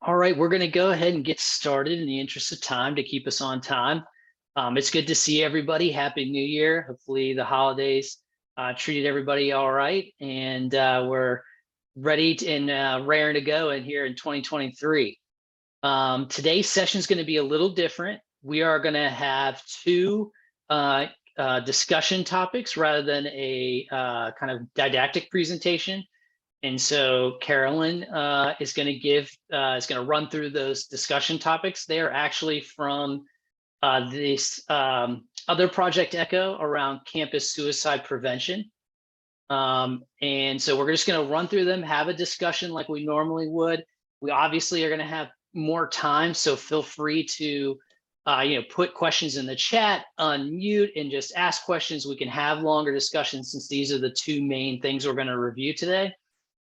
All right, we're going to go ahead and get started in the interest of time to keep us on time. It's good to see everybody. Happy New Year. Hopefully the holidays treated everybody all right, and we're ready and raring to go in here in 2023. Today's session is going to be a little different. We are going to have two discussion topics rather than a kind of didactic presentation. And so Carolyn is going to run through those discussion topics. They are actually from this other Project Echo around campus suicide prevention. And so we're just going to run through them, have a discussion like we normally would. We obviously are going to have more time, so feel free to put questions in the chat, unmute, and just ask questions. We can have longer discussions since these are the two main things we're going to review today.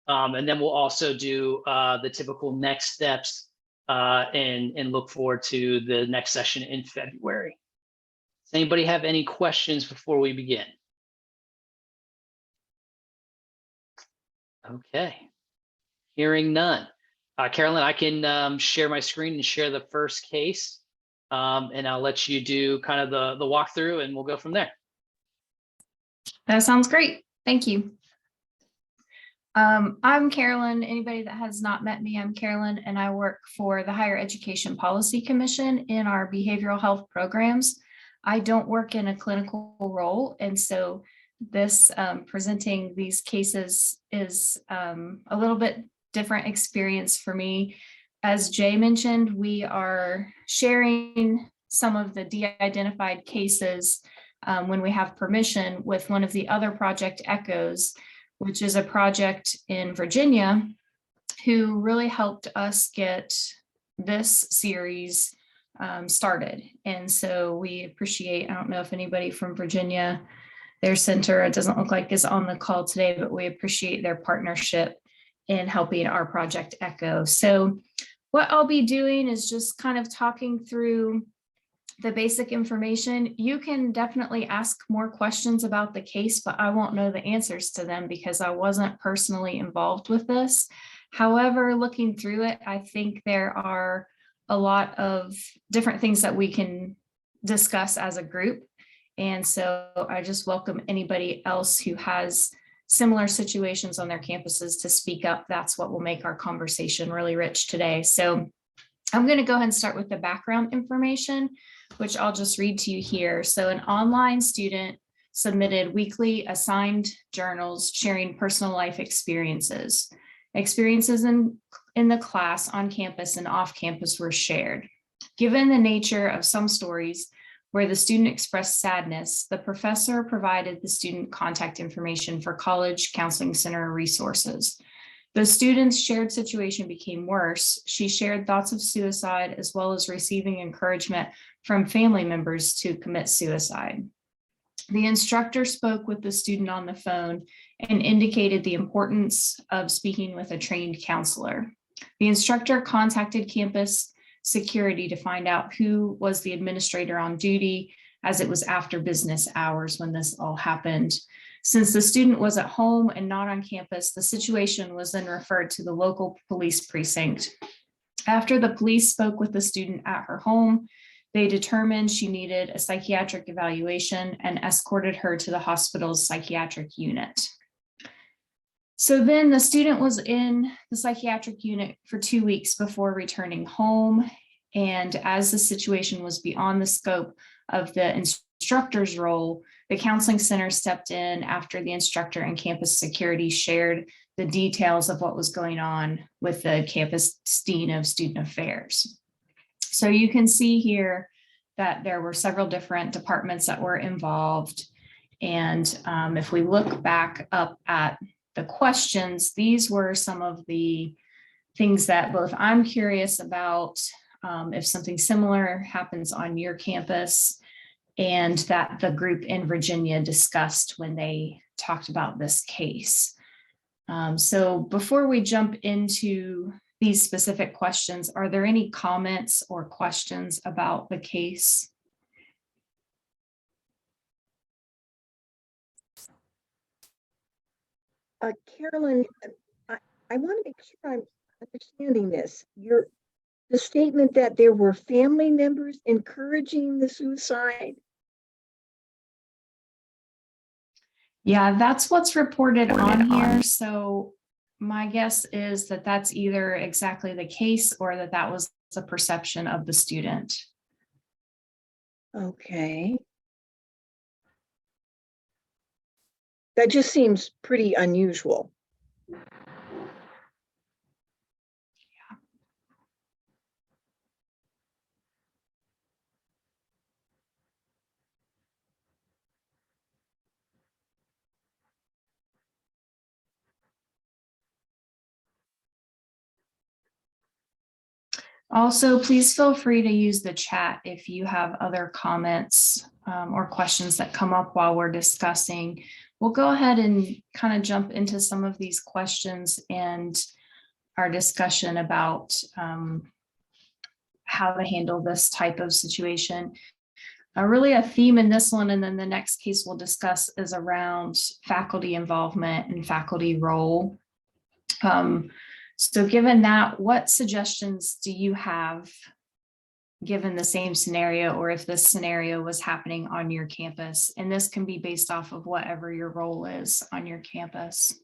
And then we'll also do the typical next steps and look forward to the next session in February. Does anybody have any questions before we begin? Okay, hearing none. Carolyn, I can share my screen and share the first case, and I'll let you do kind of the walkthrough and we'll go from there. That sounds great. Thank you. I'm Carolyn. Anybody that has not met me, I'm Carolyn, and I work for the Higher Education Policy Commission in our behavioral health programs. I don't work in a clinical role, and so this presenting these cases is a little bit different experience for me. As Jay mentioned, we are sharing some of the de-identified cases when we have permission with one of the other Project Echoes, which is a project in Virginia, who really helped us get this series started. And so we appreciate, I don't know if anybody from Virginia, their center, it doesn't look like is on the call today, but we appreciate their partnership in helping our Project Echo. So what I'll be doing is just kind of talking through the basic information. You can definitely ask more questions about the case, but I won't know the answers to them because I wasn't personally involved with this. However, looking through it, I think there are a lot of different things that we can discuss as a group. And so I just welcome anybody else who has similar situations on their campuses to speak up. That's what will make our conversation really rich today. So I'm going to go ahead and start with the background information, which I'll just read to you here. So an online student submitted weekly assigned journals sharing personal life experiences. Experiences in the class, on campus, and off campus were shared. Given the nature of some stories where the student expressed sadness, the professor provided the student contact information for college counseling center resources. The student's shared situation became worse. She shared thoughts of suicide as well as receiving encouragement from family members to commit suicide. The instructor spoke with the student on the phone and indicated the importance of speaking with a trained counselor. The instructor contacted campus security to find out who was the administrator on duty, as it was after business hours when this all happened. Since the student was at home and not on campus, the situation was then referred to the local police precinct. After the police spoke with the student at her home, they determined she needed a psychiatric evaluation and escorted her to the hospital's psychiatric unit. So then the student was in the psychiatric unit for 2 weeks before returning home. And as the situation was beyond the scope of the instructor's role, the counseling center stepped in after the instructor and campus security shared the details of what was going on with the campus dean of student affairs. So you can see here that there were several different departments that were involved. And if we look back up at the questions, these were some of the things that both I'm curious about, if something similar happens on your campus, and that the group in Virginia discussed when they talked about this case. So before we jump into these specific questions, are there any comments or questions about the case? Carolyn, I want to make sure I'm understanding this. Your the statement that there were family members encouraging the suicide? Yeah, that's what's reported on here. So my guess is that that's either exactly the case or that that was the perception of the student. Okay. That just seems pretty unusual. Also, please feel free to use the chat if you have other comments or questions that come up while we're discussing. We'll go ahead and kind of jump into some of these questions and our discussion about how to handle this type of situation. Really a theme in this one, and then the next case we'll discuss is around faculty involvement and faculty role. So given that, what suggestions do you have given the same scenario, or if this scenario was happening on your campus? And this can be based off of whatever your role is on your campus.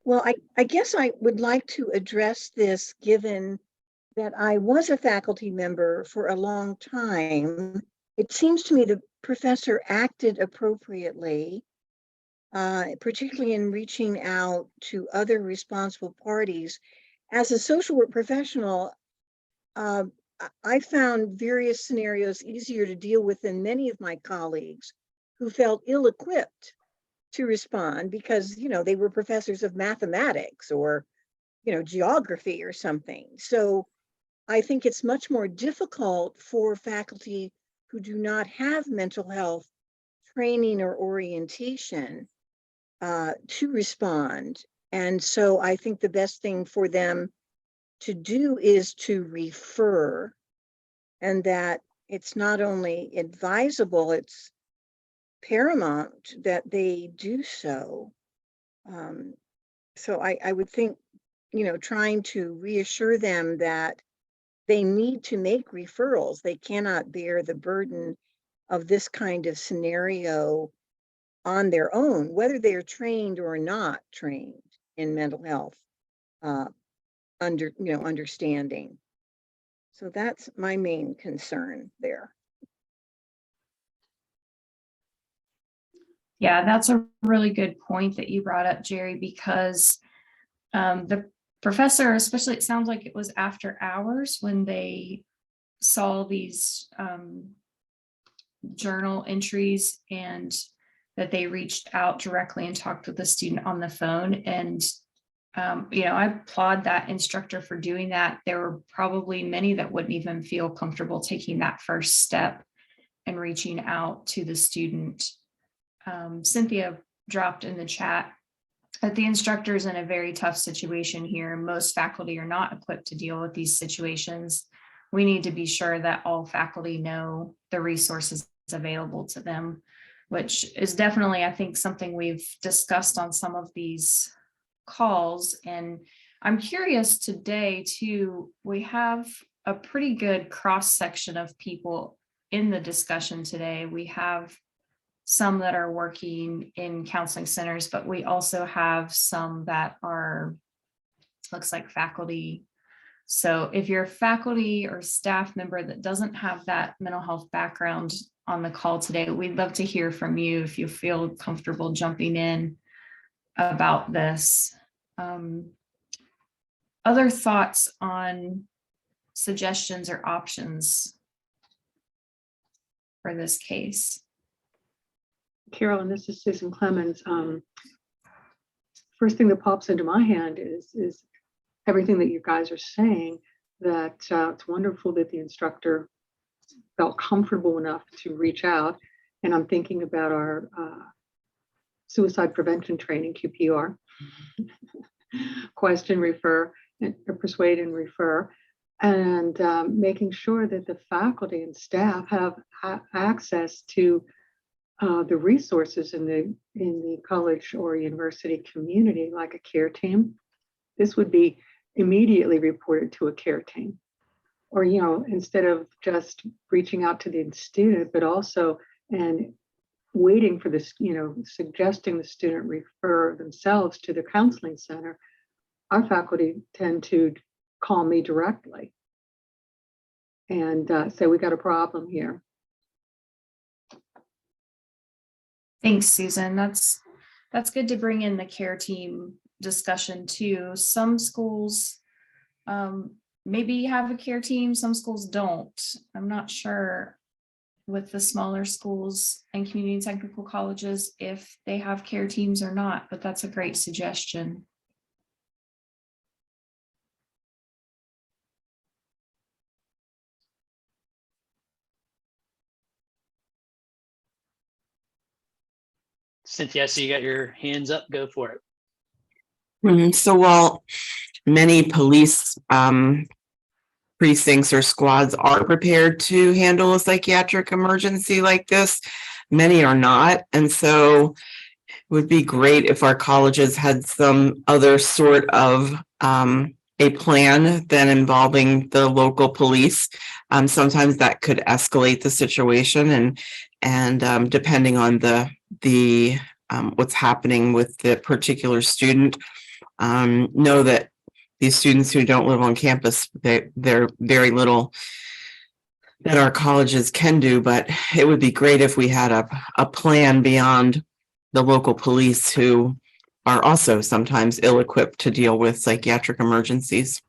Well, I guess I would like to address this, given that I was a faculty member for a long time. It seems to me the professor acted appropriately, particularly in reaching out to other responsible parties. As a social work professional, I found various scenarios easier to deal with than many of my colleagues who felt ill-equipped to respond because, they were professors of mathematics or, geography or something. So I think it's much more difficult for faculty who do not have mental health training or orientation to respond. And so I think the best thing for them to do is to refer, and that it's not only advisable, it's paramount that they do so. So I would think, trying to reassure them that they need to make referrals. They cannot bear the burden of this kind of scenario on their own, whether they are trained or not trained in mental health understanding. So that's my main concern there. Yeah, that's a really good point that you brought up, Jerry, because the professor, especially, it sounds like it was after hours when they saw these journal entries, and that they reached out directly and talked with the student on the phone. And I applaud that instructor for doing that. There were probably many that wouldn't even feel comfortable taking that first step and reaching out to the student. Cynthia dropped in the chat that the instructor is in a very tough situation here. Most faculty are not equipped to deal with these situations. We need to be sure that all faculty know the resources available to them, which is definitely, I think, something we've discussed on some of these calls. And I'm curious today too, we have a pretty good cross section of people in the discussion today. We have some that are working in counseling centers, but we also have some that are, looks like faculty. So if you're a faculty or staff member that doesn't have that mental health background on the call today, we'd love to hear from you if you feel comfortable jumping in about this. Other thoughts on suggestions or options for this case? Carolyn, this is Susan Clemens. First thing that pops into my hand is everything that you guys are saying, that it's wonderful that the instructor felt comfortable enough to reach out. And I'm thinking about our suicide prevention training, QPR, question, refer, and persuade and refer, and making sure that the faculty and staff have access to the resources in the college or university community, like a care team. This would be immediately reported to a care team, or instead of just reaching out to the student, but also and waiting for this, suggesting the student refer themselves to the counseling center. Our faculty tend to call me directly and say, we got a problem here. Thanks, Susan. That's good to bring in the care team discussion too. Some schools maybe have a care team, some schools don't. I'm not sure with the smaller schools and community technical colleges if they have care teams or not, but that's a great suggestion. Cynthia, so you got your hands up, go for it. So while many police precincts or squads are prepared to handle a psychiatric emergency like this, many are not. And so it would be great if our colleges had some other sort of a plan than involving the local police. Sometimes that could escalate the situation, and depending on the what's happening with the particular student, know that these students who don't live on campus, they're very little that our colleges can do, but it would be great if we had a plan beyond the local police, who are also sometimes ill-equipped to deal with psychiatric emergencies.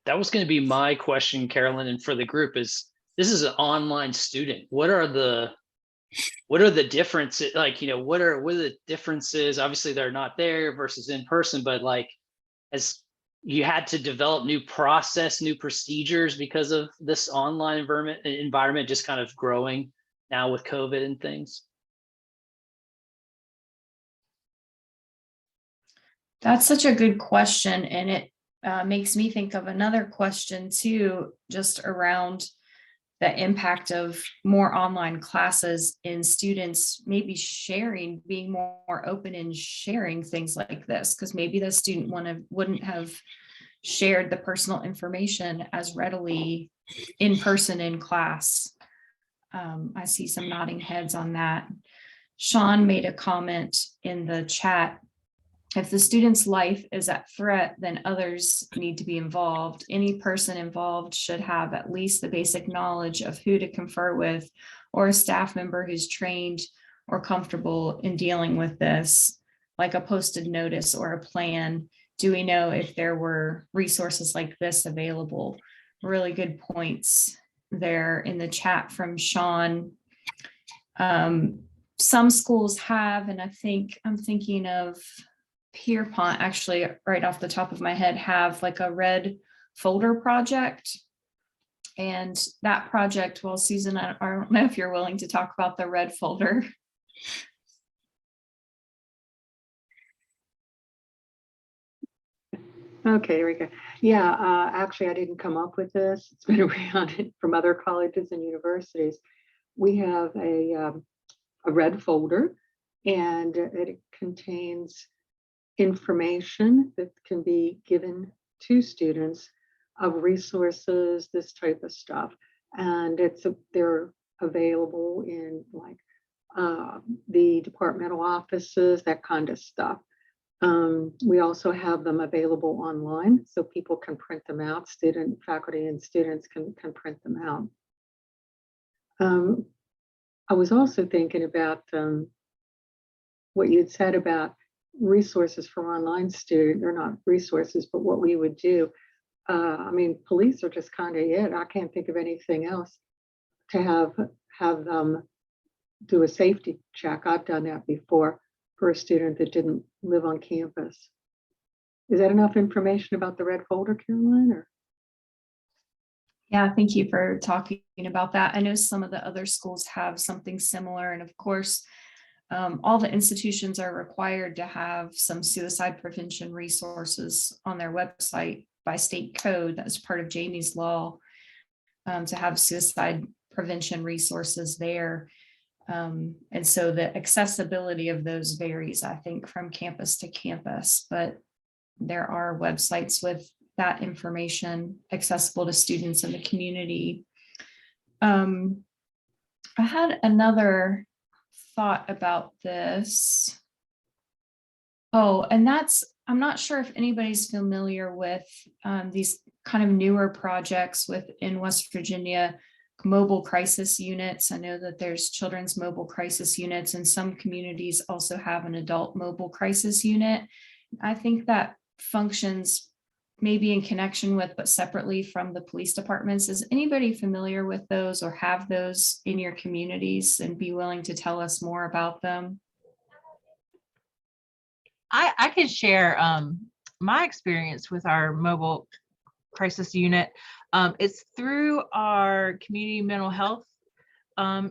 That was going to be my question, Carolyn, and for the group is, this is an online student. What are the differences? Like, what are the differences? Obviously they're not there versus in person, but like, as you had to develop new process, new procedures because of this online environment just kind of growing now with COVID and things. That's such a good question. And it makes me think of another question too, just around the impact of more online classes in students maybe being more open in sharing things like this, because maybe the student wouldn't have shared the personal information as readily in person in class. I see some nodding heads on that. Sean made a comment in the chat. If the student's life is at threat, then others need to be involved. Any person involved should have at least the basic knowledge of who to confer with, or a staff member who's trained or comfortable in dealing with this, like a posted notice or a plan. Do we know if there were resources like this available? Really good points there in the chat from Sean. Some schools have, and I'm thinking of Pierpont, actually, right off the top of my head, have like a red folder project. And that project, well, Susan, I don't know if you're willing to talk about the red folder. Okay, here we go. Yeah, actually, I didn't come up with this. It's been around from other colleges and universities. We have a red folder, and it contains information that can be given to students of resources, this type of stuff. And they're available in like the departmental offices, that kind of stuff. We also have them available online, so people can print them out. Faculty and students can print them out. I was also thinking about what you'd said about resources for online students, or not resources, but what we would do. I mean, police are just kind of it. I can't think of anything else to have them do a safety check. I've done that before for a student that didn't live on campus. Is that enough information about the red folder, Caroline? Or? Yeah, thank you for talking about that. I know some of the other schools have something similar, and of course, all the institutions are required to have some suicide prevention resources on their website by state code. That's part of Jamie's law, to have suicide prevention resources there. And so the accessibility of those varies, I think, from campus to campus, but there are websites with that information accessible to students in the community. I had another thought about this. Oh, and I'm not sure if anybody's familiar with these kind of newer projects within West Virginia, mobile crisis units. I know that there's children's mobile crisis units, and some communities also have an adult mobile crisis unit. I think that functions maybe in connection with, but separately from the police departments. Is anybody familiar with those or have those in your communities and be willing to tell us more about them? I can share my experience with our mobile crisis unit. It's through our community mental health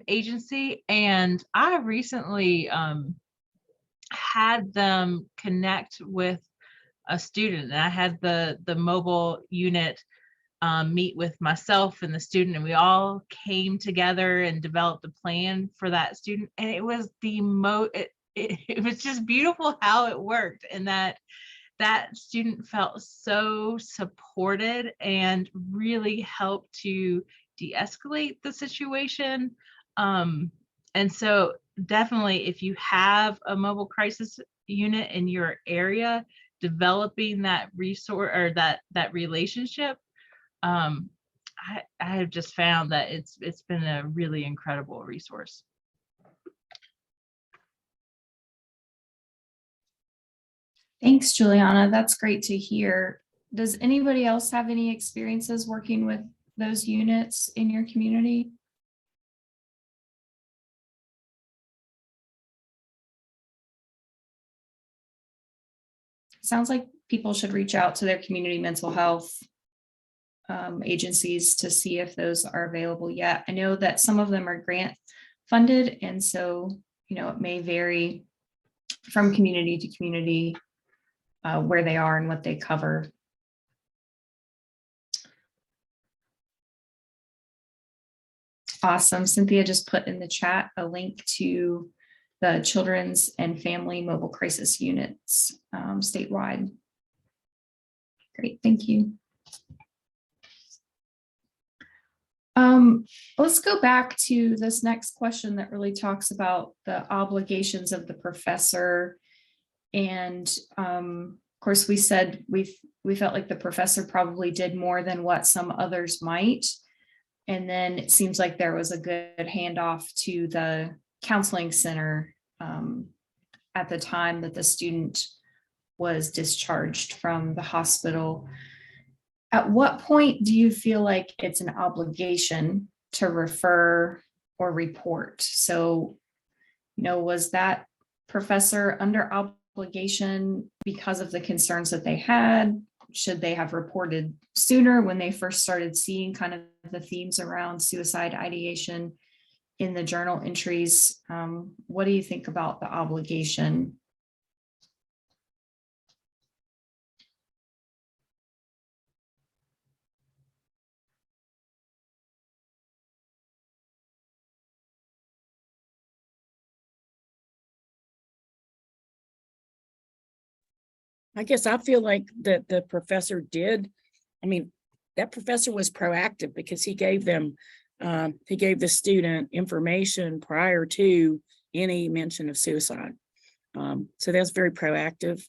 agency, and I recently had them connect with a student, and I had the mobile unit meet with myself and the student, and we all came together and developed a plan for that student. And it was it was just beautiful how it worked, and that student felt so supported and really helped to de-escalate the situation. And so definitely, if you have a mobile crisis unit in your area, developing that resource or that relationship, I have just found that it's been a really incredible resource. Thanks, Juliana. That's great to hear. Does anybody else have any experiences working with those units in your community? Sounds like people should reach out to their community mental health agencies to see if those are available yet. I know that some of them are grant funded, and so, it may vary from community to community where they are and what they cover. Awesome. Cynthia just put in the chat a link to the children's and family mobile crisis units statewide. Great, thank you. Let's go back to this next question that really talks about the obligations of the professor. And of course, we said we felt like the professor probably did more than what some others might. And then it seems like there was a good handoff to the counseling center at the time that the student was discharged from the hospital. At what point do you feel like it's an obligation to refer or report? So, was that professor under obligation because of the concerns that they had? Should they have reported sooner when they first started seeing kind of the themes around suicide ideation in the journal entries? What do you think about the obligation? I guess I feel like that the professor did. I mean, that professor was proactive because he gave the student information prior to any mention of suicide. So that's very proactive.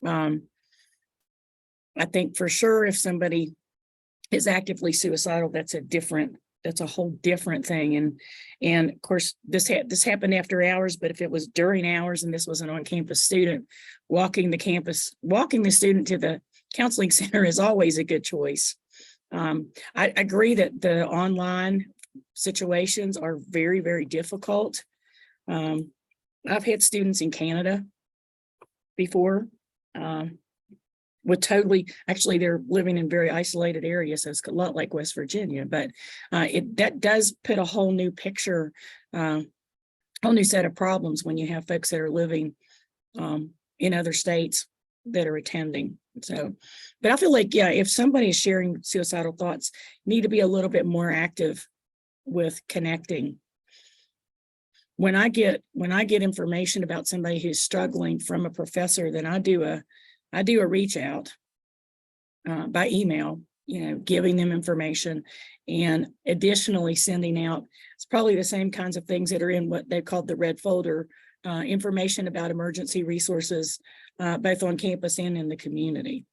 I think for sure if somebody is actively suicidal, that's a whole different thing. And of course, this happened after hours, but if it was during hours and this was an on-campus student, walking the student to the counseling center is always a good choice. I agree that the online situations are very, very difficult. I've had students in Canada before. with totally, actually, they're living in very isolated areas, so it's a lot like West Virginia, but that does put a whole new picture, whole new set of problems when you have folks that are living in other states that are attending. So, but I feel like, yeah, if somebody is sharing suicidal thoughts, need to be a little bit more active with connecting. When I get information about somebody who's struggling from a professor, then I do a reach out by email, giving them information, and additionally sending out, it's probably the same kinds of things that are in what they called the red folder, information about emergency resources, both on campus and in the community.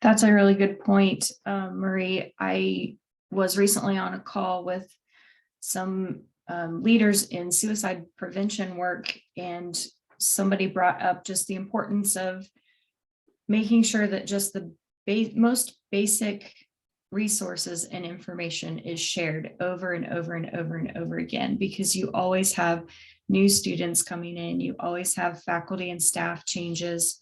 That's a really good point, Marie. I was recently on a call with some leaders in suicide prevention work, and somebody brought up just the importance of making sure that just the most basic resources and information is shared over and over and over and over again, because you always have new students coming in, you always have faculty and staff changes,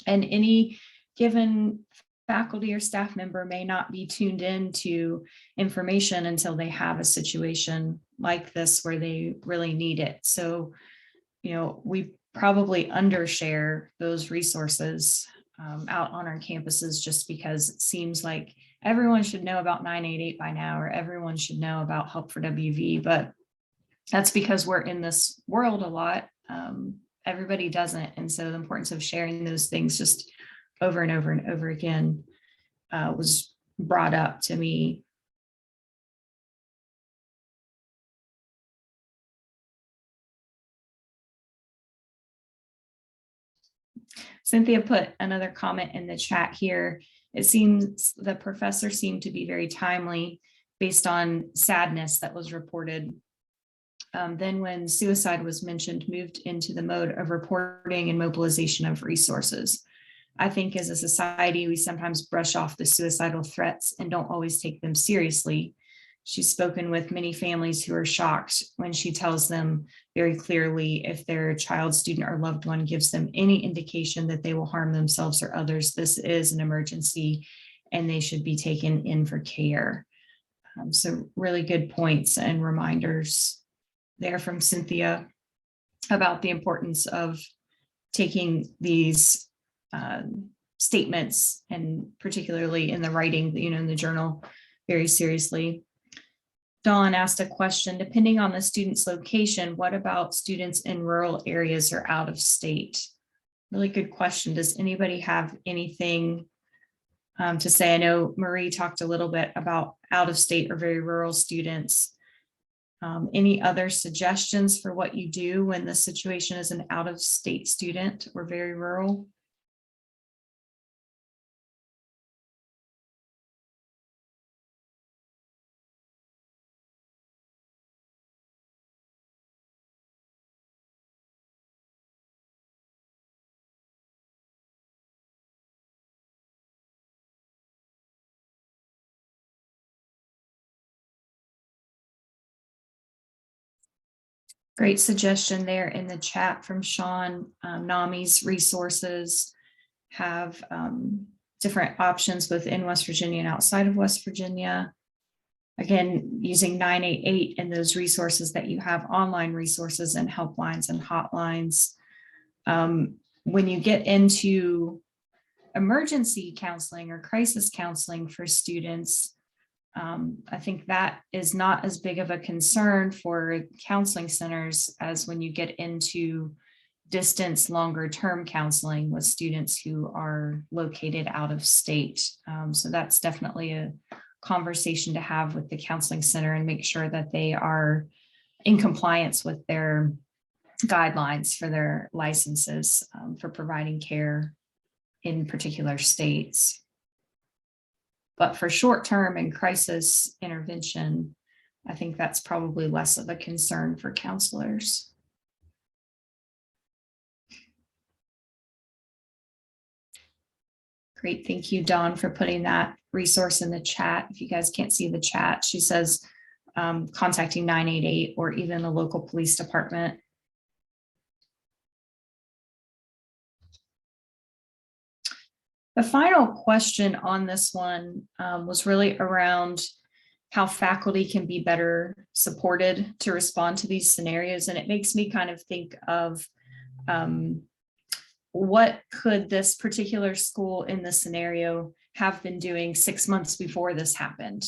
and any given faculty or staff member may not be tuned in to information until they have a situation like this where they really need it. So, we probably undershare those resources out on our campuses, just because it seems like everyone should know about 988 by now, or everyone should know about Help for WV, but that's because we're in this world a lot. Everybody doesn't. And so the importance of sharing those things just over and over and over again was brought up to me. Cynthia put another comment in the chat here. It seems the professor seemed to be very timely based on sadness that was reported. Then when suicide was mentioned, moved into the mode of reporting and mobilization of resources. I think as a society, we sometimes brush off the suicidal threats and don't always take them seriously. She's spoken with many families who are shocked when she tells them very clearly, if their child, student, or loved one gives them any indication that they will harm themselves or others, this is an emergency and they should be taken in for care. So really good points and reminders there from Cynthia about the importance of taking these statements, and particularly in the writing, in the journal, very seriously. Dawn asked a question, depending on the student's location, what about students in rural areas or out of state? Really good question. Does anybody have anything to say? I know Marie talked a little bit about out of state or very rural students. Any other suggestions for what you do when the situation is an out of state student or very rural? Great suggestion there in the chat from Sean. NAMI's resources have different options within West Virginia and outside of West Virginia. Again, using 988 and those resources that you have, online resources and helplines and hotlines. When you get into emergency counseling or crisis counseling for students, I think that is not as big of a concern for counseling centers as when you get into distance, longer term counseling with students who are located out of state. So that's definitely a conversation to have with the counseling center and make sure that they are in compliance with their guidelines for their licenses for providing care in particular states. But for short-term and crisis intervention, I think that's probably less of a concern for counselors. Great, thank you, Dawn, for putting that resource in the chat. If you guys can't see the chat, she says, contacting 988 or even the local police department. The final question on this one was really around how faculty can be better supported to respond to these scenarios. And it makes me kind of think of what could this particular school in this scenario have been doing 6 months before this happened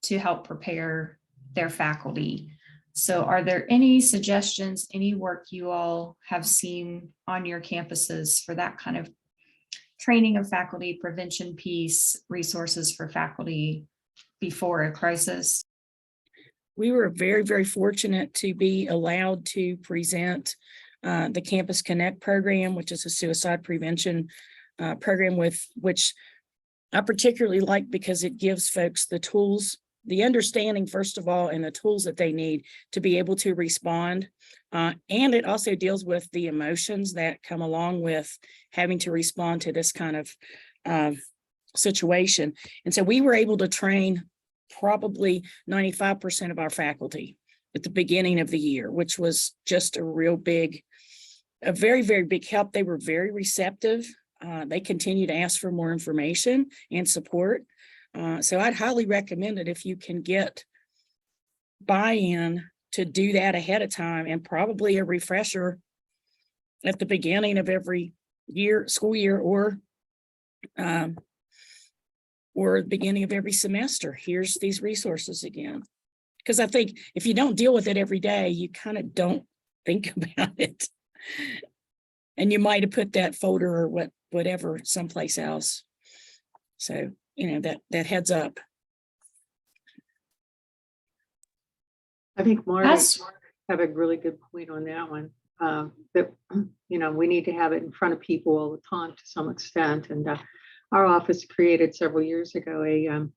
to help prepare their faculty. So are there any suggestions, any work you all have seen on your campuses for that kind of training of faculty, prevention piece, resources for faculty before a crisis? We were very, very fortunate to be allowed to present the Campus Connect program, which is a suicide prevention program, with which I particularly like because it gives folks the tools, the understanding, first of all, and the tools that they need to be able to respond. And it also deals with the emotions that come along with having to respond to this kind of situation. And so we were able to train probably 95% of our faculty at the beginning of the year, which was just a very, very big help. They were very receptive. They continue to ask for more information and support. So I'd highly recommend it if you can get buy-in to do that ahead of time, and probably a refresher at the beginning of every year, school year, or the beginning of every semester. Here's these resources again. Because I think if you don't deal with it every day, you kind of don't think about it. And you might have put that folder or whatever someplace else. So, that heads up. I think Margaret That's- have a really good point on that one. That, we need to have it in front of people all the time to some extent. And our office created several years ago a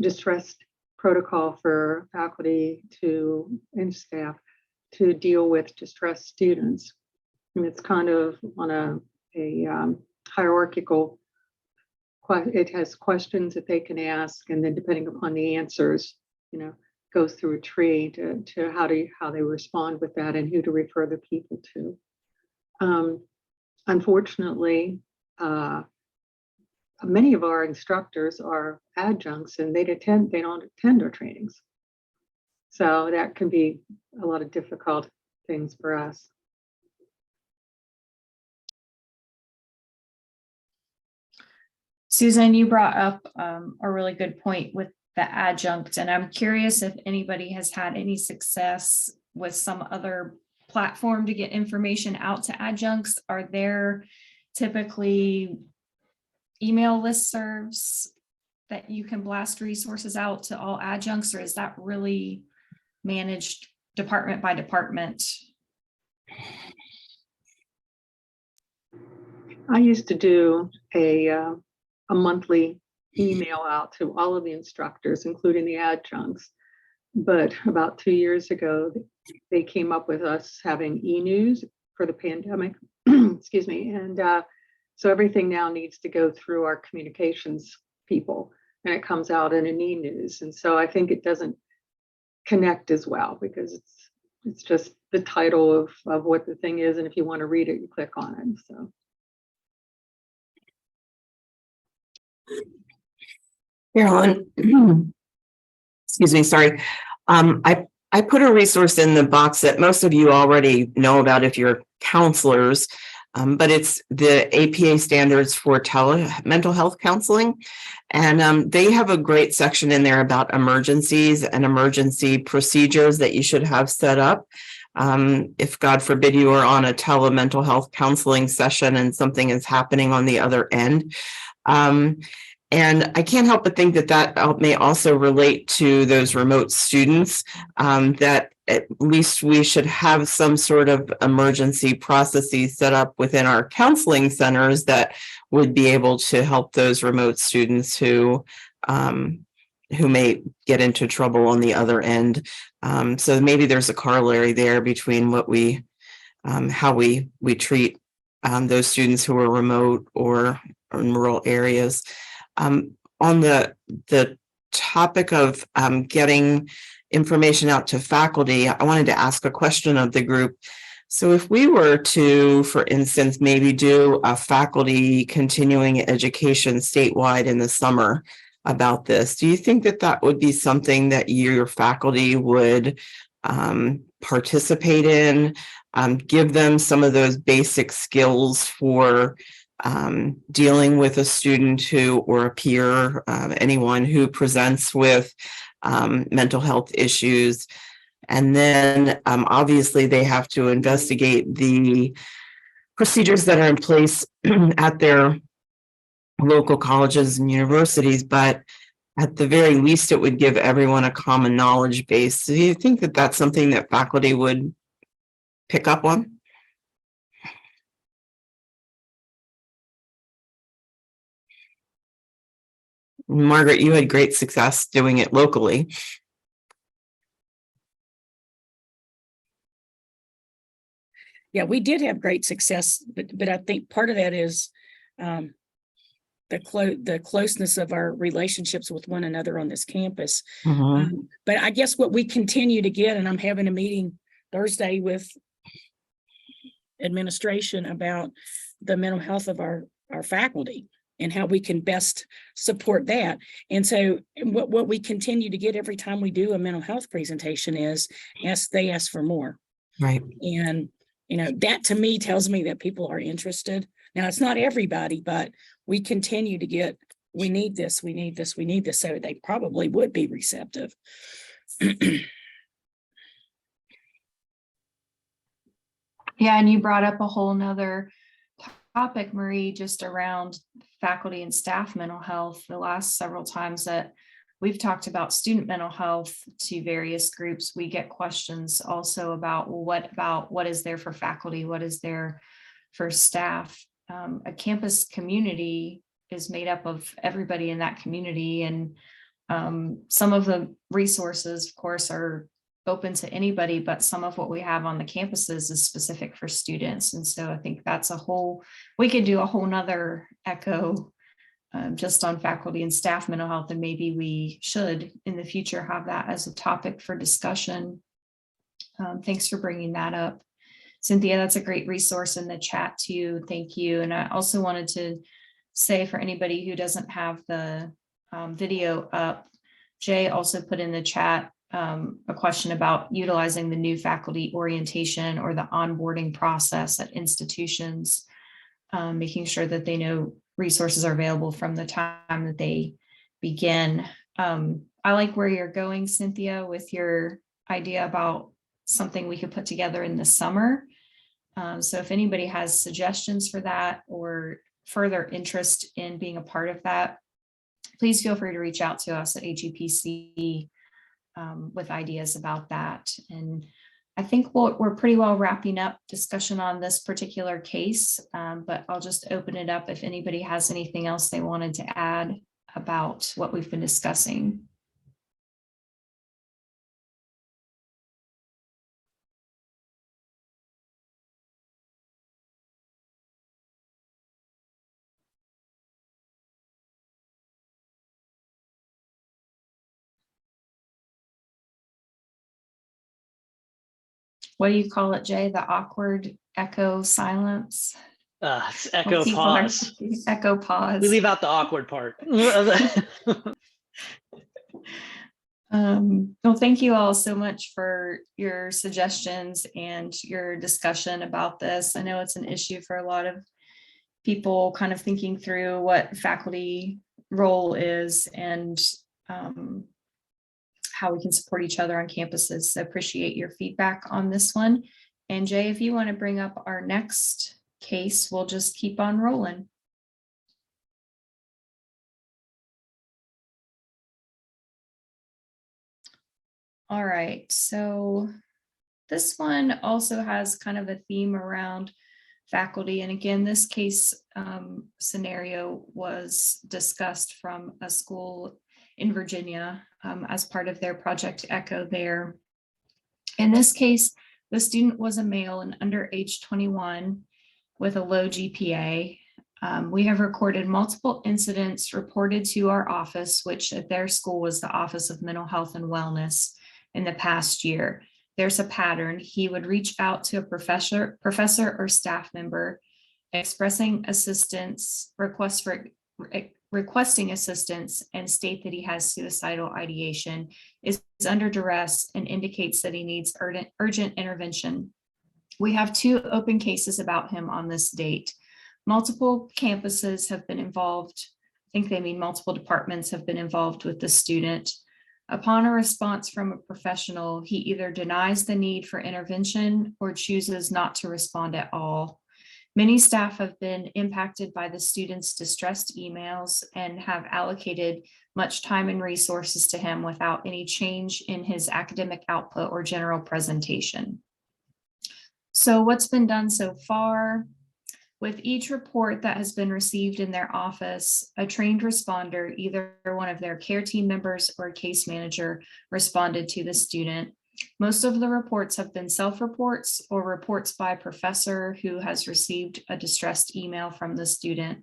distress protocol for faculty and staff to deal with distressed students. And it's kind of on a hierarchical, it has questions that they can ask, and then depending upon the answers, goes through a tree to how they respond with that and who to refer the people to. Unfortunately, many of our instructors are adjuncts, and they don't attend our trainings. So that can be a lot of difficult things for us. Susan, you brought up a really good point with the adjunct, and I'm curious if anybody has had any success with some other platform to get information out to adjuncts. Are there typically email listservs that you can blast resources out to all adjuncts, or is that really managed department by department? I used to do a monthly email out to all of the instructors, including the adjuncts. But about 2 years ago, they came up with us having ENews for the pandemic. Excuse me. And so everything now needs to go through our communications people, and it comes out in an ENews. And so I think it doesn't connect as well, because it's just the title of what the thing is. And if you want to read it, you click on it. So. Carolyn, excuse me, sorry. I put a resource in the box that most of you already know about if you're counselors, but it's the APA standards for mental health counseling. And they have a great section in there about emergencies and emergency procedures that you should have set up. If God forbid you are on a mental health counseling session and something is happening on the other end. And I can't help but think that may also relate to those remote students, that at least we should have some sort of emergency processes set up within our counseling centers that would be able to help those remote students who may get into trouble on the other end. So maybe there's a corollary there between what how we treat those students who are remote or in rural areas. On the topic of getting information out to faculty, I wanted to ask a question of the group. So if we were to, for instance, maybe do a faculty continuing education statewide in the summer about this, do you think that that would be something that your faculty would participate in, give them some of those basic skills for dealing with a student who, or a peer, anyone who presents with mental health issues? And then obviously they have to investigate the procedures that are in place at their local colleges and universities, but at the very least, it would give everyone a common knowledge base. So do you think that that's something that faculty would pick up on? Margaret, you had great success doing it locally. Yeah, we did have great success, but I think part of that is the closeness of our relationships with one another on this campus. But I guess what we continue to get, and I'm having a meeting Thursday with administration about the mental health of our faculty and how we can best support that. And so what we continue to get every time we do a mental health presentation is they ask for more. Right. And that to me tells me that people are interested. Now, it's not everybody, but we continue to get, we need this, we need this, we need this. So they probably would be receptive. Yeah, and you brought up a whole nother topic, Marie, just around faculty and staff mental health. The last several times that we've talked about student mental health to various groups, we get questions also about, well, what is there for faculty? What is there for staff? A campus community is made up of everybody in that community. And some of the resources, of course, are open to anybody, but some of what we have on the campuses is specific for students. And so I think that's we could do a whole nother echo just on faculty and staff mental health, and maybe we should in the future have that as a topic for discussion. Thanks for bringing that up, Cynthia. That's a great resource in the chat too. Thank you. And I also wanted to say, for anybody who doesn't have the video up, Jay also put in the chat a question about utilizing the new faculty orientation or the onboarding process at institutions, making sure that they know resources are available from the time that they begin. I like where you're going, Cynthia, with your idea about something we could put together in the summer. So if anybody has suggestions for that or further interest in being a part of that, please feel free to reach out to us at AGPC with ideas about that. And I think we're pretty well wrapping up discussion on this particular case, but I'll just open it up if anybody has anything else they wanted to add about what we've been discussing. What do you call it, Jay? The awkward echo silence? It's echo pause. Echo pause. We leave out the awkward part. Well, thank you all so much for your suggestions and your discussion about this. I know it's an issue for a lot of people kind of thinking through what faculty role is and how we can support each other on campuses. So appreciate your feedback on this one. And Jay, if you want to bring up our next case, we'll just keep on rolling. All right, so this one also has kind of a theme around faculty. And again, this case scenario was discussed from a school in Virginia as part of their Project Echo there. In this case, the student was a male and under age 21 with a low GPA. We have recorded multiple incidents reported to our office, which at their school was the Office of Mental Health and Wellness in the past year. There's a pattern. He would reach out to a professor or staff member expressing assistance, requesting assistance, and state that he has suicidal ideation, is under duress, and indicates that he needs urgent intervention. We have 2 open cases about him on this date. Multiple campuses have been involved. I think they mean multiple departments have been involved with the student. Upon a response from a professional, he either denies the need for intervention or chooses not to respond at all. Many staff have been impacted by the student's distressed emails and have allocated much time and resources to him without any change in his academic output or general presentation. So what's been done so far? With each report that has been received in their office, a trained responder, either one of their care team members or a case manager, responded to the student. Most of the reports have been self-reports or reports by a professor who has received a distressed email from the student.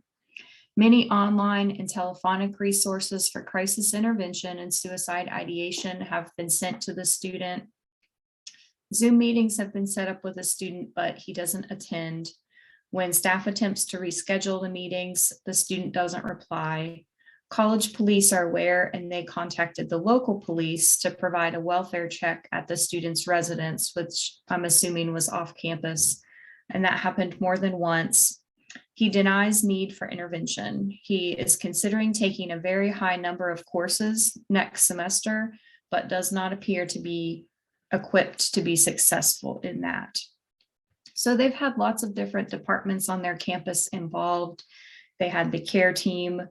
Many online and telephonic resources for crisis intervention and suicide ideation have been sent to the student. Zoom meetings have been set up with a student, but he doesn't attend. When staff attempts to reschedule the meetings, the student doesn't reply. College police are aware, and they contacted the local police to provide a welfare check at the student's residence, which I'm assuming was off campus. And that happened more than once. He denies need for intervention. He is considering taking a very high number of courses next semester, but does not appear to be equipped to be successful in that. So they've had lots of different departments on their campus involved. They had the care team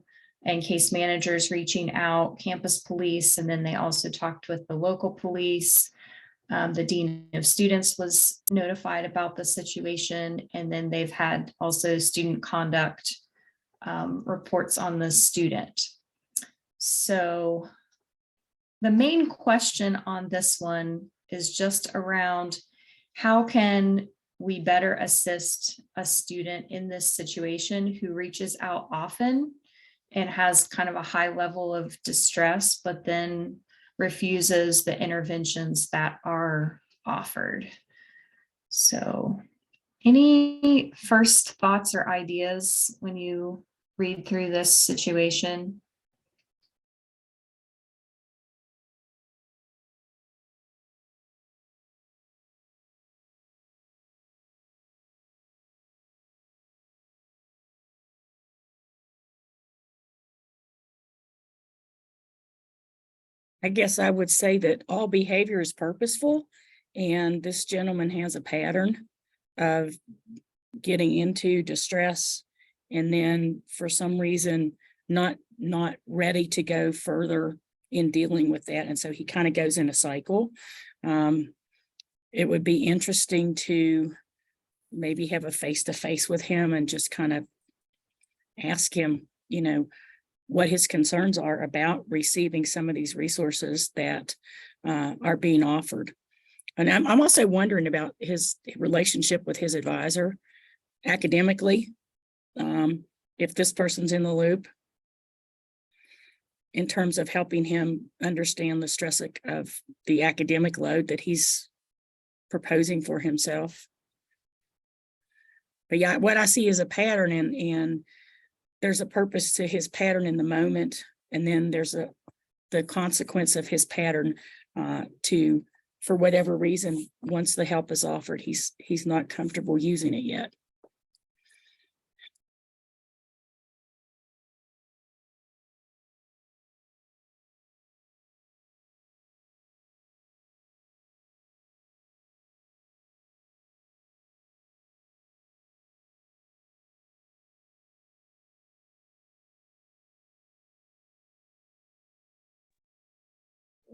and case managers reaching out, campus police, and then they also talked with the local police. The dean of students was notified about the situation, and then they've had also student conduct reports on the student. So the main question on this one is just around how can we better assist a student in this situation who reaches out often and has kind of a high level of distress, but then refuses the interventions that are offered. So any first thoughts or ideas when you read through this situation? I guess I would say that all behavior is purposeful, and this gentleman has a pattern of getting into distress and then for some reason not ready to go further in dealing with that. And so he kind of goes in a cycle. It would be interesting to maybe have a face-to-face with him and just kind of ask him, you know, what his concerns are about receiving some of these resources that are being offered. And I'm also wondering about his relationship with his advisor academically, if this person's in the loop in terms of helping him understand the stress of the academic load that he's proposing for himself. But yeah, what I see is a pattern, and there's a purpose to his pattern in the moment, and then there's the consequence of his pattern for whatever reason, once the help is offered, he's not comfortable using it yet.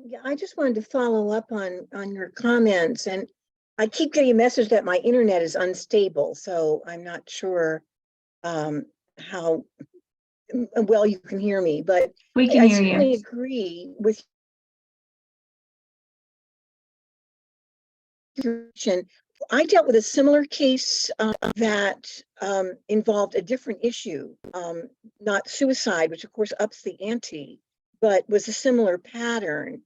Yeah, I just wanted to follow up on your comments, and I keep getting a message that my internet is unstable, so I'm not sure how well you can hear me, but We can I hear certainly you. agree with your I dealt with a similar case that involved a different issue, not suicide, which of course ups the ante, but was a similar pattern.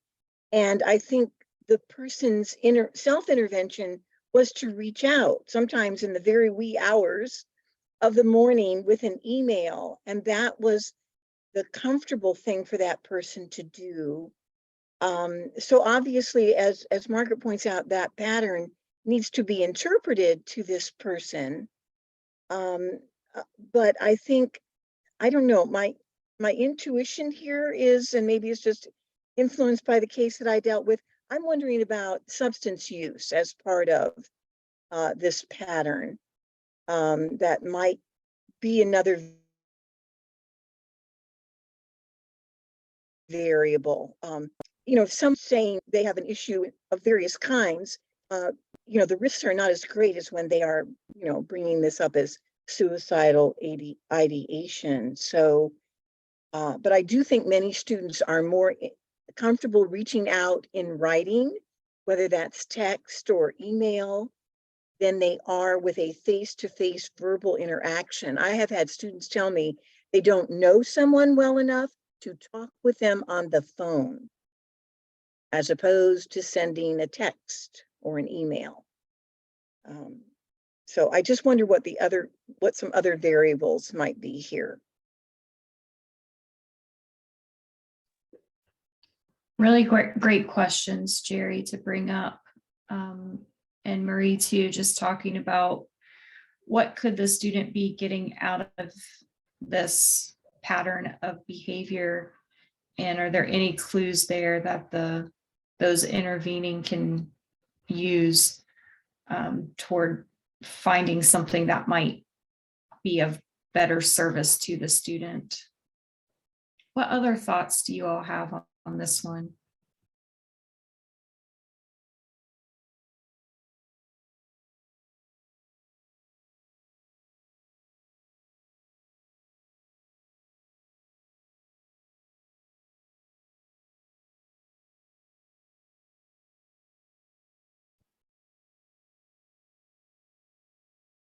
And I think the person's self-intervention was to reach out, sometimes in the very wee hours of the morning, with an email. And that was the comfortable thing for that person to do. So obviously, as Margaret points out, that pattern needs to be interpreted to this person. But I think, I don't know, my intuition here is, and maybe it's just influenced by the case that I dealt with, I'm wondering about substance use as part of this pattern. That might be another variable. You know, some saying they have an issue of various kinds, you know, the risks are not as great as when they are, you know, bringing this up as suicidal ideation. So, but I do think many students are more comfortable reaching out in writing, whether that's text or email, than they are with a face-to-face verbal interaction. I have had students tell me they don't know someone well enough to talk with them on the phone, as opposed to sending a text or an email. So I just wonder what some other variables might be here. Really great questions, Jerry, to bring up. And Marie too, just talking about what could the student be getting out of this pattern of behavior, and are there any clues there that those intervening can use toward finding something that might be of better service to the student? What other thoughts do you all have on this one?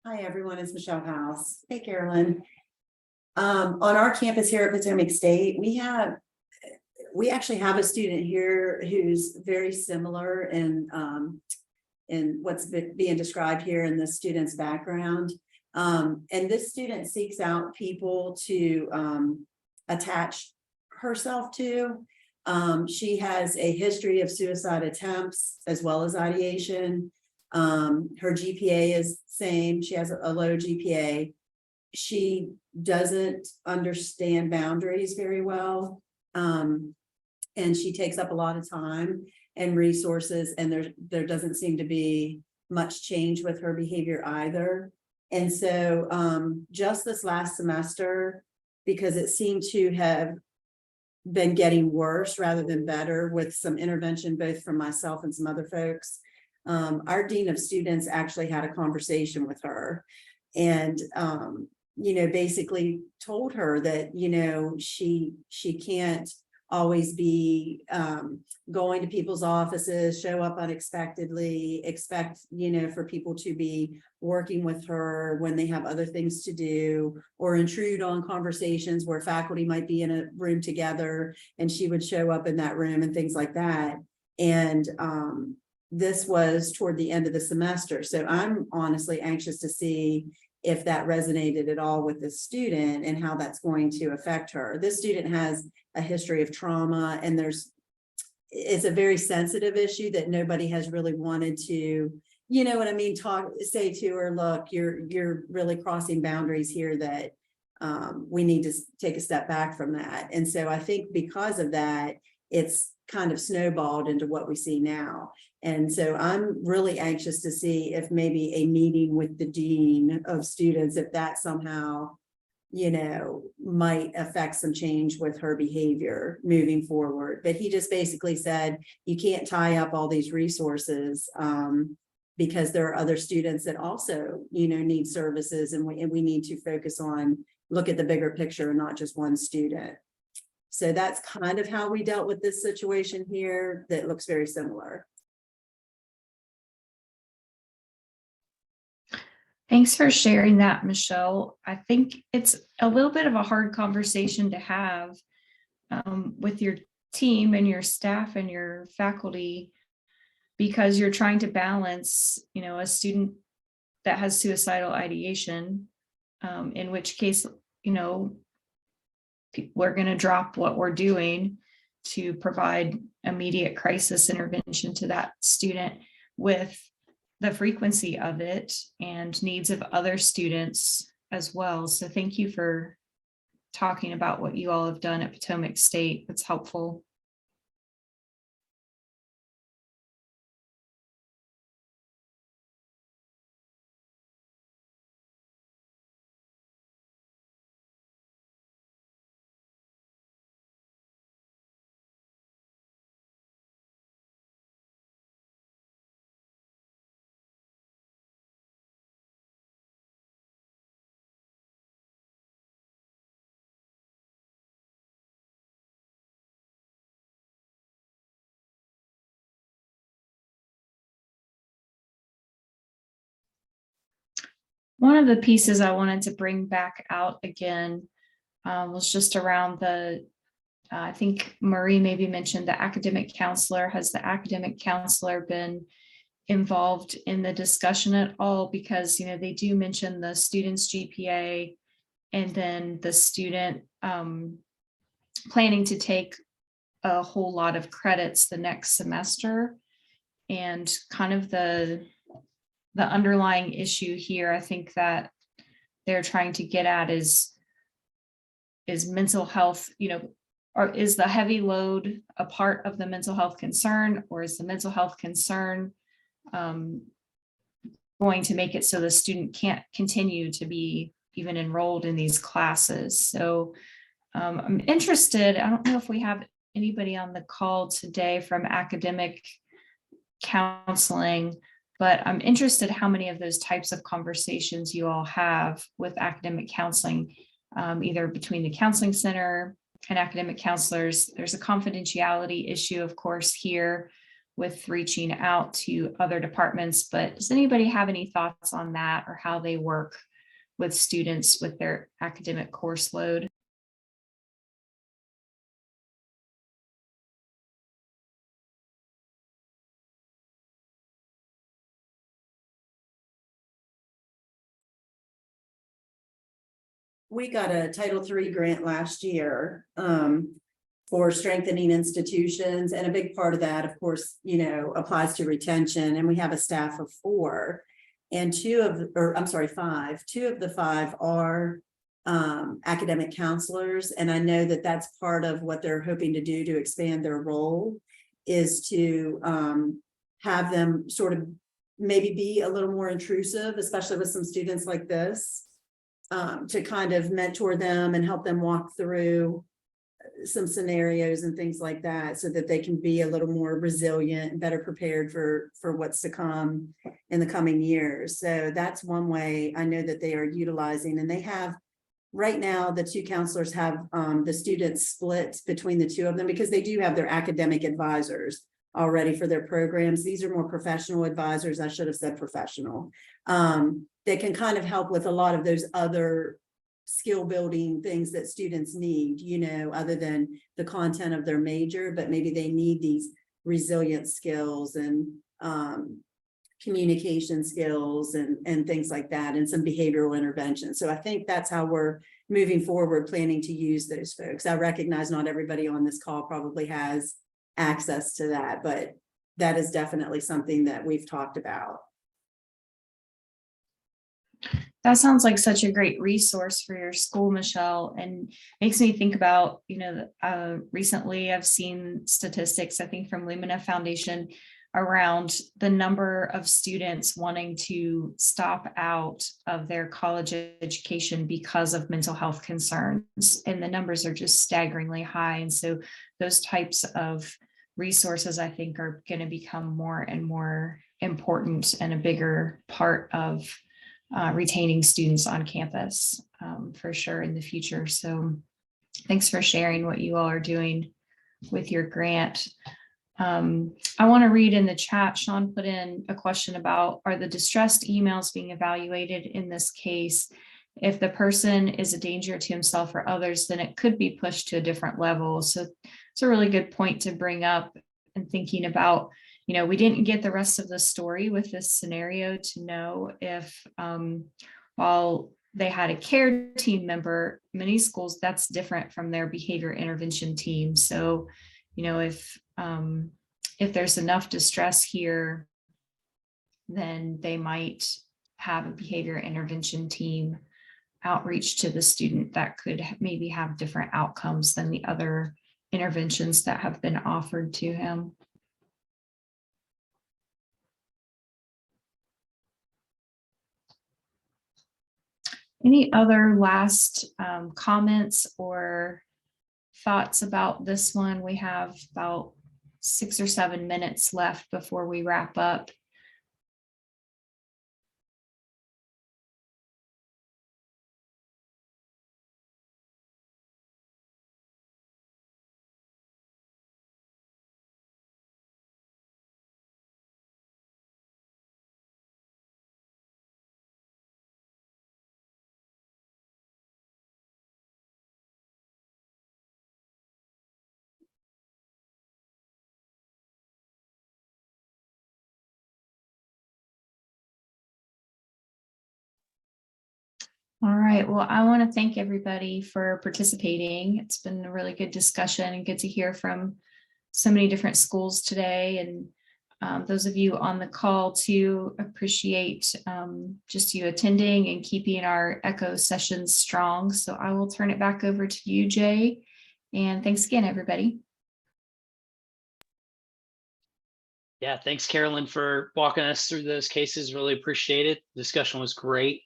Hi, everyone. It's Michelle House. Hey, Carolyn. On our campus here at Potomac State, we actually have a student here who's very similar in what's being described here in the student's background. And this student seeks out people to attach herself to. She has a history of suicide attempts as well as ideation. Her GPA is same. She has a low GPA. She doesn't understand boundaries very well. And she takes up a lot of time and resources, and there doesn't seem to be much change with her behavior either. And so just this last semester, because it seemed to have been getting worse rather than better with some intervention both from myself and some other folks, our dean of students actually had a conversation with her and, you know, basically told her that, you know, she can't always be going to people's offices, show up unexpectedly, expect, you know, for people to be working with her when they have other things to do, or intrude on conversations where faculty might be in a room together and she would show up in that room and things like that. And this was toward the end of the semester. So I'm honestly anxious to see if that resonated at all with the student and how that's going to affect her. This student has a history of trauma, and it's a very sensitive issue that nobody has really wanted to, you know what I mean, say to her, look, you're really crossing boundaries here that we need to take a step back from that. And so I think because of that, it's kind of snowballed into what we see now. And so I'm really anxious to see if maybe a meeting with the dean of students, if that somehow, you know, might affect some change with her behavior moving forward. But he just basically said, you can't tie up all these resources because there are other students that also, you know, need services, and we need to focus on, look at the bigger picture and not just one student. So that's kind of how we dealt with this situation here that looks very similar. Thanks for sharing that, Michelle. I think it's a little bit of a hard conversation to have with your team and your staff and your faculty, because you're trying to balance, a student that has suicidal ideation, in which case, we're going to drop what we're doing to provide immediate crisis intervention to that student with the frequency of it and needs of other students as well. So thank you for talking about what you all have done at Potomac State. That's helpful. One of the pieces I wanted to bring back out again was just around I think Marie maybe mentioned the academic counselor. Has the academic counselor been involved in the discussion at all? Because, they do mention the student's GPA and then the student planning to take a whole lot of credits the next semester, and kind of the underlying issue here, I think that they're trying to get at is mental health, or is the heavy load a part of the mental health concern, or is the mental health concern going to make it so the student can't continue to be even enrolled in these classes? So I'm interested, I don't know if we have anybody on the call today from academic counseling, but I'm interested how many of those types of conversations you all have with academic counseling, either between the counseling center and academic counselors. There's a confidentiality issue, of course, here with reaching out to other departments, but does anybody have any thoughts on that, or how they work with students with their academic course load? We got a Title III grant last year for strengthening institutions. And a big part of that, of course, applies to retention. And we have a staff of 4, and 5. 2 of the 5 are academic counselors. And I know that that's part of what they're hoping to do to expand their role, is to have them sort of maybe be a little more intrusive, especially with some students like this. To kind of mentor them and help them walk through some scenarios and things like that, so that they can be a little more resilient and better prepared for what's to come in the coming years. So that's one way I know that they are utilizing. And they have, right now, the 2 counselors have the students split between the 2 of them, because they do have their academic advisors already for their programs. These are more professional advisors. I should have said professional. That can kind of help with a lot of those other skill building things that students need, other than the content of their major, but maybe they need these resilient skills and communication skills and things like that, and some behavioral intervention. So I think that's how we're moving forward, planning to use those folks. I recognize not everybody on this call probably has access to that, but that is definitely something that we've talked about. That sounds like such a great resource for your school, Michelle, and makes me think about, recently I've seen statistics, I think from Lumina Foundation, around the number of students wanting to stop out of their college education because of mental health concerns. And the numbers are just staggeringly high. And so those types of resources, I think, are going to become more and more important and a bigger part of retaining students on campus for sure in the future. So thanks for sharing what you all are doing with your grant. I want to read in the chat, Sean put in a question about, are the distressed emails being evaluated in this case? If the person is a danger to himself or others, then it could be pushed to a different level. So it's a really good point to bring up, and thinking about, we didn't get the rest of the story with this scenario to know if, while they had a care team member, many schools, that's different from their behavior intervention team. So, if there's enough distress here, then they might have a behavior intervention team outreach to the student that could maybe have different outcomes than the other interventions that have been offered to him. Any other last comments or thoughts about this one? We have about 6 or 7 minutes left before we wrap up. All right, well, I want to thank everybody for participating. It's been a really good discussion and good to hear from so many different schools today. And those of you on the call too, appreciate just you attending and keeping our ECHO sessions strong. So I will turn it back over to you, Jay. And thanks again, everybody. Yeah, thanks, Carolyn, for walking us through those cases. Really appreciate it. The discussion was great.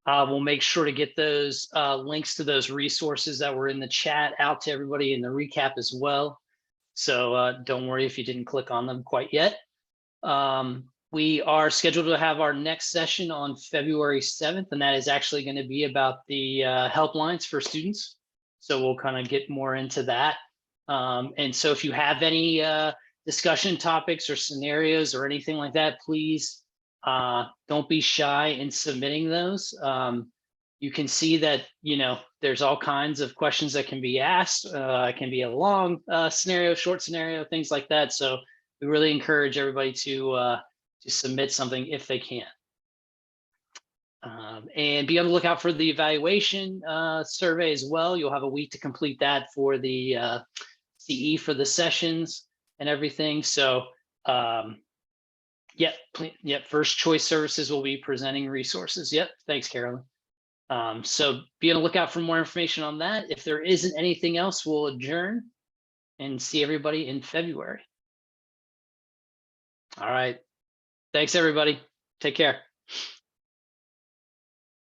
We'll make sure to get those links to those resources that were in the chat out to everybody in the recap as well. So don't worry if you didn't click on them quite yet. We are scheduled to have our next session on February 7th, and that is actually going to be about the helplines for students. So we'll kind of get more into that. And so if you have any discussion topics or scenarios or anything like that, please don't be shy in submitting those. You can see that, there's all kinds of questions that can be asked. It can be a long scenario, short scenario, things like that. So we really encourage everybody to submit something if they can. And be on the lookout for the evaluation survey as well. You'll have a week to complete that for the CE for the sessions and everything. So yep, First Choice Services will be presenting resources. Yep, thanks, Carolyn. So be on the lookout for more information on that. If there isn't anything else, we'll adjourn and see everybody in February. All right. Thanks, everybody. Take care.